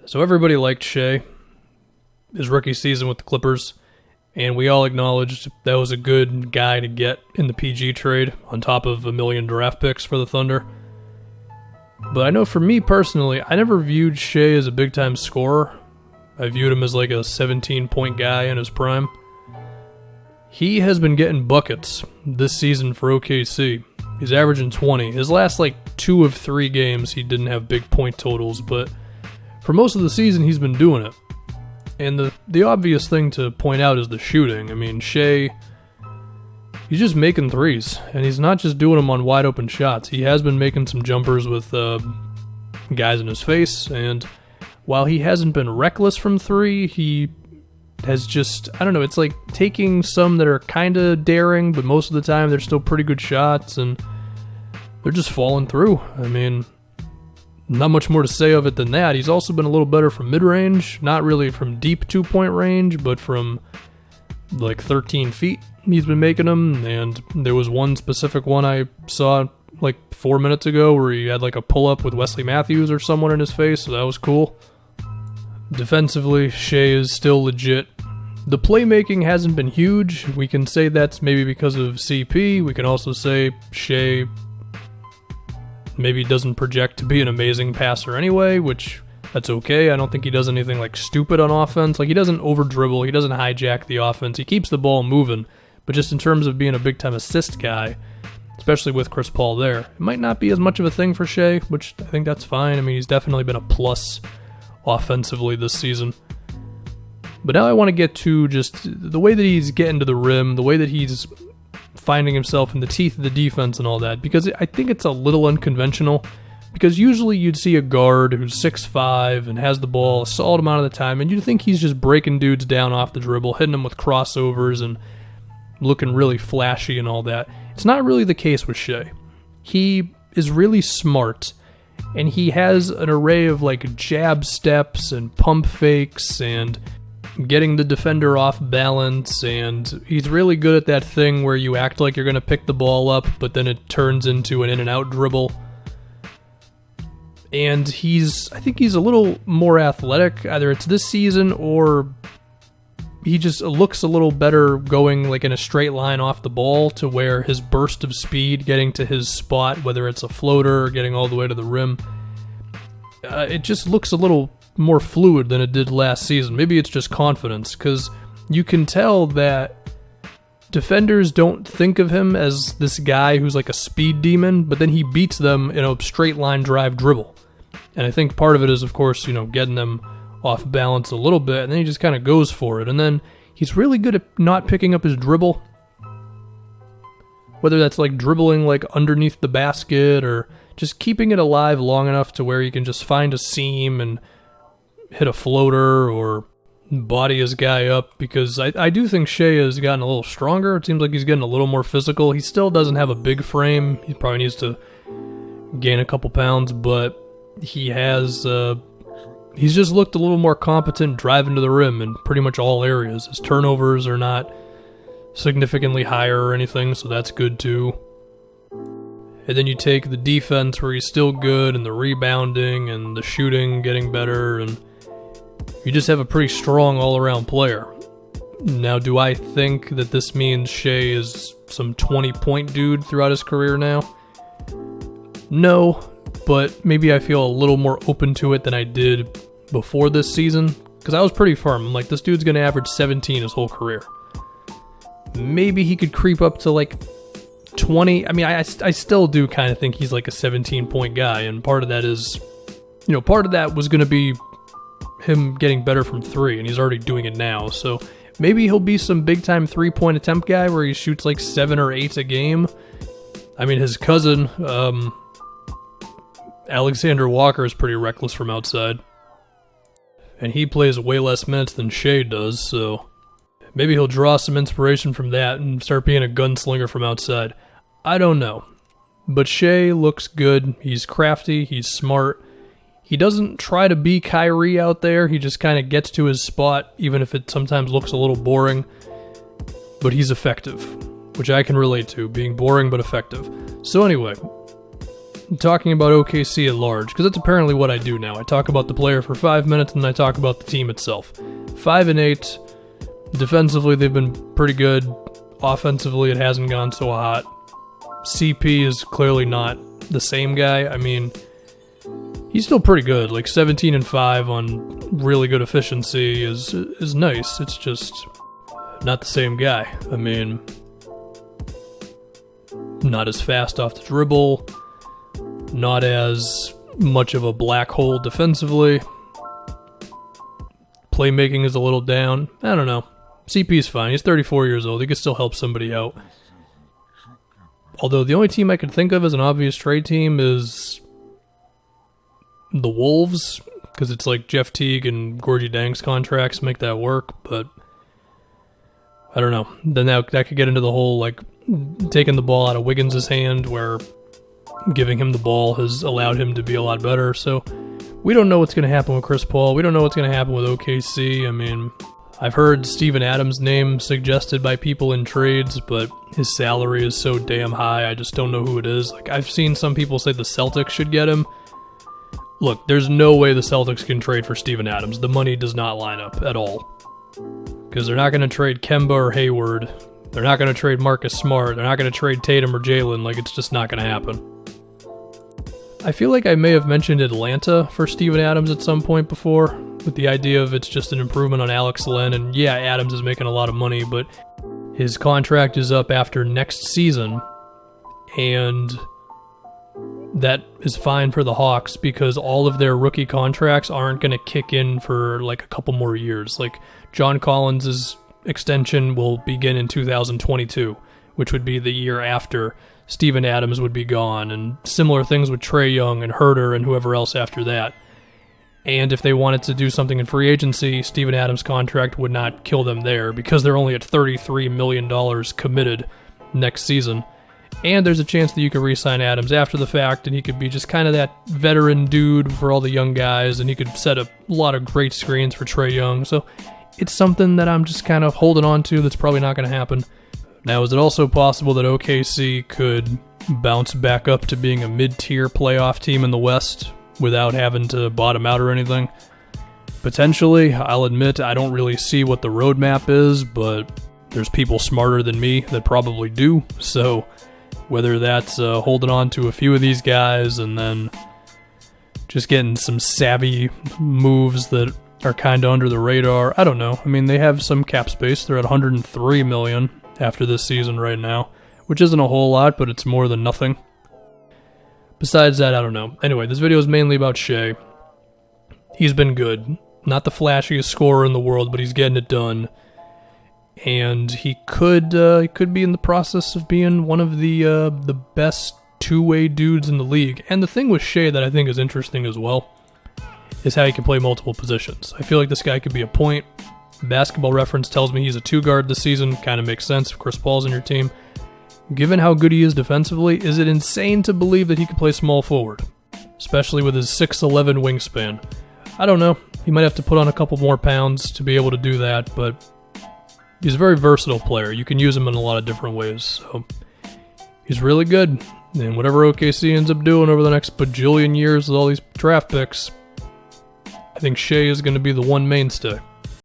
So everybody liked Shai, his rookie season with the Clippers, and we all acknowledged that was a good guy to get in the PG trade on top of 1 million draft picks for the Thunder. But I know for me personally, I never viewed Shai as a big-time scorer. I viewed him as like a 17-point guy in his prime. He has been getting buckets this season for OKC. He's averaging 20. His last 2 of 3 games, he didn't have big point totals, but for most of the season, he's been doing it. And the obvious thing to point out is the shooting. I mean, Shai, he's just making threes, and he's not just doing them on wide open shots. He has been making some jumpers with guys in his face, and while he hasn't been reckless from 3, he has just, I don't know, it's like taking some that are kind of daring, but most of the time they're still pretty good shots, and they're just falling through. I mean, not much more to say of it than that. He's also been a little better from mid-range, not really from deep 2-point range, but from 13 feet he's been making them, and there was one specific one I saw 4 minutes ago where he had a pull-up with Wesley Matthews or someone in his face, so that was cool. Defensively, Shai is still legit. The playmaking hasn't been huge. We can say that's maybe because of CP. We can also say Shai maybe doesn't project to be an amazing passer anyway, which that's okay. I don't think he does anything stupid on offense. He doesn't over-dribble. He doesn't hijack the offense. He keeps the ball moving. But just in terms of being a big-time assist guy, especially with Chris Paul there, it might not be as much of a thing for Shai, which I think that's fine. I mean, he's definitely been a plus offensively this season. But now I want to get to just the way that he's getting to the rim, the way that he's finding himself in the teeth of the defense and all that, because I think it's a little unconventional, because usually you'd see a guard who's 6'5" and has the ball a solid amount of the time, and you'd think he's just breaking dudes down off the dribble, hitting them with crossovers and looking really flashy and all that. It's not really the case with Shai. He is really smart, and he has an array of jab steps and pump fakes and getting the defender off balance, and he's really good at that thing where you act like you're going to pick the ball up, but then it turns into an in-and-out dribble. And I think he's a little more athletic. Either it's this season or he just looks a little better going in a straight line off the ball, to where his burst of speed getting to his spot, whether it's a floater or getting all the way to the rim, it just looks a little more fluid than it did last season. Maybe it's just confidence, because you can tell that defenders don't think of him as this guy who's a speed demon, but then he beats them in a straight line drive dribble. And I think part of it is, of course, getting them off balance a little bit, and then he just kind of goes for it. And then he's really good at not picking up his dribble, whether that's dribbling underneath the basket or just keeping it alive long enough to where you can just find a seam and hit a floater or body his guy up, because I do think Shai has gotten a little stronger. It seems like he's getting a little more physical. He still doesn't have a big frame. He probably needs to gain a couple pounds, but he has he's just looked a little more competent driving to the rim in pretty much all areas. His turnovers are not significantly higher or anything, so that's good too. And then you take the defense, where he's still good, and the rebounding and the shooting getting better, and you just have a pretty strong all-around player. Now, do I think that this means Shai is some 20-point dude throughout his career now? No, but maybe I feel a little more open to it than I did before this season, because I was pretty firm. I'm this dude's going to average 17 his whole career. Maybe he could creep up to 20. I mean, I still do kind of think he's a 17-point guy, and part of that is, part of that was going to be him getting better from 3, and he's already doing it now, so maybe he'll be some big-time 3-point attempt guy where he shoots 7 or 8 a game. I mean, his cousin, Alexander Walker, is pretty reckless from outside, and he plays way less minutes than Shai does, so maybe he'll draw some inspiration from that and start being a gunslinger from outside. I don't know. But Shai looks good. He's crafty. He's smart. He doesn't try to be Kyrie out there. He just kind of gets to his spot, even if it sometimes looks a little boring. But he's effective, which I can relate to, being boring but effective. So anyway, talking about OKC at large, because that's apparently what I do now. I talk about the player for 5 minutes, and then I talk about the team itself. 5-8. Defensively, they've been pretty good. Offensively, it hasn't gone so hot. CP is clearly not the same guy. I mean, he's still pretty good. Like 17-5 on really good efficiency is nice. It's just not the same guy. I mean, not as fast off the dribble, not as much of a black hole defensively. Playmaking is a little down. I don't know. CP's fine. He's 34 years old. He can still help somebody out. Although the only team I could think of as an obvious trade team is the Wolves, because it's like Jeff Teague and Gorgie Dang's contracts make that work, but I don't know. Then that could get into the whole, like, taking the ball out of Wiggins' hand, where giving him the ball has allowed him to be a lot better. So we don't know what's going to happen with Chris Paul. We don't know what's going to happen with OKC. I mean, I've heard Steven Adams' name suggested by people in trades, but his salary is so damn high, I just don't know who it is. Like, I've seen some people say the Celtics should get him. Look, there's no way the Celtics can trade for Steven Adams. The money does not line up at all. Because they're not going to trade Kemba or Hayward. They're not going to trade Marcus Smart. They're not going to trade Tatum or Jalen. Like, it's just not going to happen. I feel like I may have mentioned Atlanta for Steven Adams at some point before, with the idea of it's just an improvement on Alex Len, and yeah, Adams is making a lot of money, but his contract is up after next season, and that is fine for the Hawks because all of their rookie contracts aren't going to kick in for like a couple more years. Like, John Collins' extension will begin in 2022, which would be the year after Steven Adams would be gone, and similar things with Trae Young and Herter and whoever else after that. And if they wanted to do something in free agency, Steven Adams' contract would not kill them there because they're only at $33 million committed next season. And there's a chance that you could re-sign Adams after the fact, and he could be just kind of that veteran dude for all the young guys, and he could set up a lot of great screens for Trae Young. So it's something that I'm just kind of holding on to that's probably not going to happen. Now, is it also possible that OKC could bounce back up to being a mid-tier playoff team in the West without having to bottom out or anything? Potentially. I'll admit I don't really see what the roadmap is, but there's people smarter than me that probably do. So whether that's holding on to a few of these guys and then just getting some savvy moves that are kind of under the radar, I don't know. I mean, they have some cap space. They're at $103 million after this season right now, which isn't a whole lot, but it's more than nothing. Besides that, I don't know. Anyway, this video is mainly about Shai. He's been good. Not the flashiest scorer in the world, but he's getting it done. And he could be in the process of being one of the best two-way dudes in the league. And the thing with Shai that I think is interesting as well is how he can play multiple positions. I feel like this guy could be a point. Basketball Reference tells me he's a two-guard this season. Kind of makes sense if Chris Paul's in your team. Given how good he is defensively, is it insane to believe that he could play small forward? Especially with his 6'11 wingspan. I don't know. He might have to put on a couple more pounds to be able to do that, but he's a very versatile player. You can use him in a lot of different ways. So he's really good. And whatever OKC ends up doing over the next bajillion years with all these draft picks, I think Shai is going to be the one mainstay.